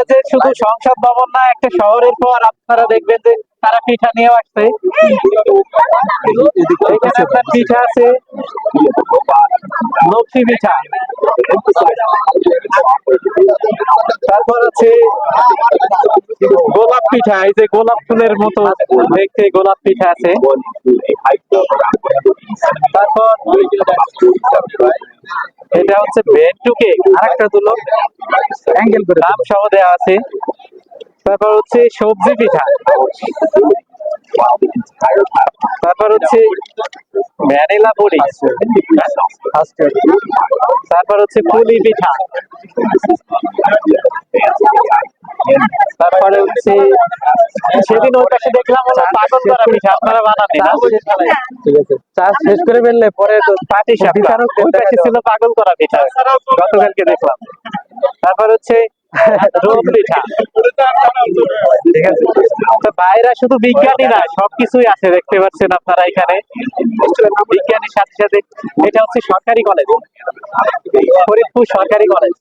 কলেজের শুধু সংসদ ভবন না, একটা শহরের পর আপনারা দেখবেন যে তারা পিঠা নিয়ে আসছে। এখানে আপনার পিঠা আছে, লক্ষ্মী পিঠা, তারপর আছে গোলাপ পিঠা, এই যে গোলাপ ফুলের মতো দেখতে গোলাপ পিঠা আছে। তারপর এটা হচ্ছে ভেন্টু কেক, আরেকটা দুলো অ্যাঙ্গেল করে নাম সহ দেওয়া আছে। তারপর হচ্ছে সবজি পিঠা, তারপর হচ্ছে ভ্যানিলা পুডিং, তারপর হচ্ছে পুলি পিঠা, তারপরে হচ্ছে সেদিন ওর কাছে দেখলাম হলো পাগল করা পিঠা, আপনারা বানাননি না? ঠিক আছে, চাষ শেষ করে ফেললে পরে তো পাটি সাপটা, ওই পাশে ছিল পাগল করা পিঠা, গতকালকে দেখলাম। তারপর হচ্ছে রোল পিঠা। ঠিক আছে, তো বাইরা শুধু বিজ্ঞানী না, সবকিছুই আছে দেখতে পাচ্ছেন আপনারা এখানে বিজ্ঞানীর সাথে সাথে। এটা হচ্ছে সরকারি কলেজ, ফরিদপুর সরকারি কলেজ।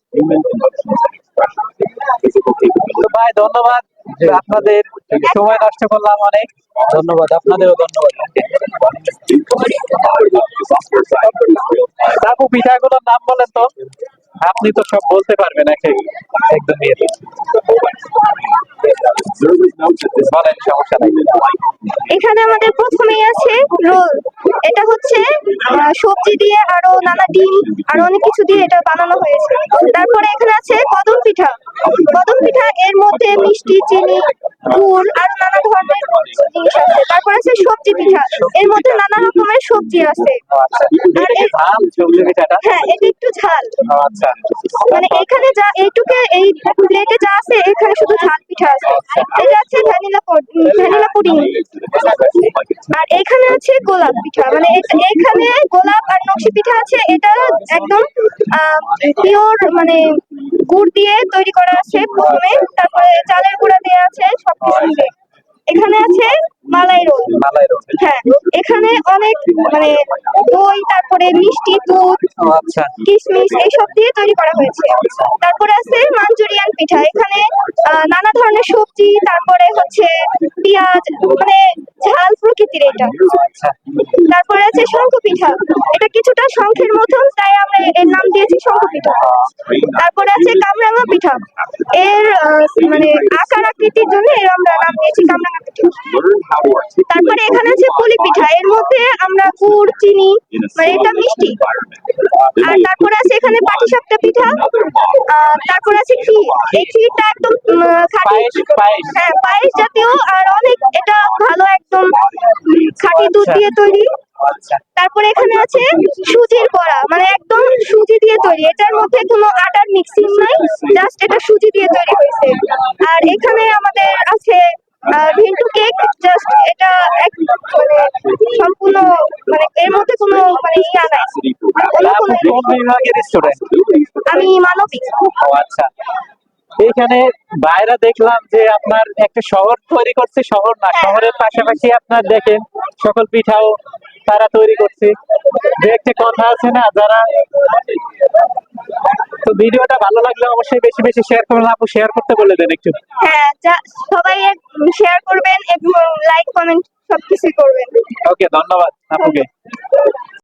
তো ভাই ধন্যবাদ, আপনাদের সময় নষ্ট করলাম অনেক। ধন্যবাদ, আপনাদেরও ধন্যবাদ। কাকু পিঠাগুলোর নাম বলেন তো, আপনি তো সব বলতে পারবেন একদম বলেন, সমস্যা নাই। এখানে আমাদের প্রথমেই আছে রোল। এটা হচ্ছে সবজি দিয়ে আরো নানা ডিম আরো অনেক কিছু দিয়ে এটা বানানো হয়েছে। তারপরে এখানে আছে কদম পিঠা। কদম পিঠা এর মধ্যে মিষ্টি, চিনি, গুড় আরো নানা ধরনের জিনিস আছে। তারপর আছে সবজি পিঠা, এর মধ্যে নানা রকমের সবজি আছে। হ্যাঁ, এটা একটু ঝাল। মানে এখানে যা এইটুকু এই প্লেটে যা আছে, এখানে শুধু ঝাল পিঠা আছে। এটা আছে ভ্যানিলা পুডিং। আর এখানে আছে গোলাপ পিঠা, মানে এখানে গোলাপ আর নকশি পিঠা আছে। এটা একদম পিওর মানে গুড় দিয়ে তৈরি করা আছে প্রথমে, তারপরে চালের গুঁড়া দেওয়া আছে সবকিছু মিলে। এখানে আছে মালাই রোল। হ্যাঁ, এখানে অনেক মানে দই, তারপরে মিষ্টি, দুধ, কিশমিশ এইসব দিয়ে তৈরি করা হয়েছে। তারপরে আছে মাঞ্চুরিয়ান পিঠা। এখানে নানা ধরনের সবজি, তারপরে হচ্ছে পেঁয়াজ, মানে ঝাল প্রকৃতির এটা। তারপরে আছে শঙ্খ পিঠা, এটা কিছুটা শঙ্খের মতন, তাই আমরা এর নাম দিয়েছি শঙ্খ পিঠা। তারপরে আছে কামরাঙা পিঠা, এর মানে আকার আকৃতির জন্য এর আমরা নাম দিয়েছি কামরাঙা পিঠা। তারপরে এখানে আছে পুলি পিঠা, এর মধ্যে আমরা গুড়, চিনি, মানে এটা মিষ্টি। আর তারপরে আছে এখানে পাটিসাপটা পিঠা। তারপরে আছে ক্ষীর, এই ক্ষীরটা একদম খাঁটি, হ্যাঁ পায়েস জাতীয়, আর অনেক এটা ভালো, একদম খাঁটি দুধ দিয়ে তৈরি। তারপরে এখানে আছে সুজির বড়া, মানে একদম সুজি দিয়ে তৈরি, এটার মধ্যে কোনো আটার মিক্সিং নাই, জাস্ট এটা সুজি দিয়ে তৈরি হয়েছে। আর এখানে আমাদের আছে ভেন্টু কেক, জাস্ট এটা এক মানে সম্পূর্ণ, মানে এর মধ্যে কোনো মানে ইয়া নাই। আমি মানবিক। আচ্ছা, এইখানে বাইরে দেখলাম যে আপনার একটা শহর তৈরি করছে, শহর না শহরের পাশাপাশি আপনার দেখেন সকল পিঠাও তারা তৈরি করছে। যে একটা কথা আছে না, যারা তো ভিডিওটা ভালো লাগলে অবশ্যই বেশি বেশি শেয়ার করবেন। আপু শেয়ার করতে বলে দেন একটু। হ্যাঁ, সবাই শেয়ার করবেন এবং লাইক কমেন্ট সবকিছু করবেন। ওকে, ধন্যবাদ আপুকে।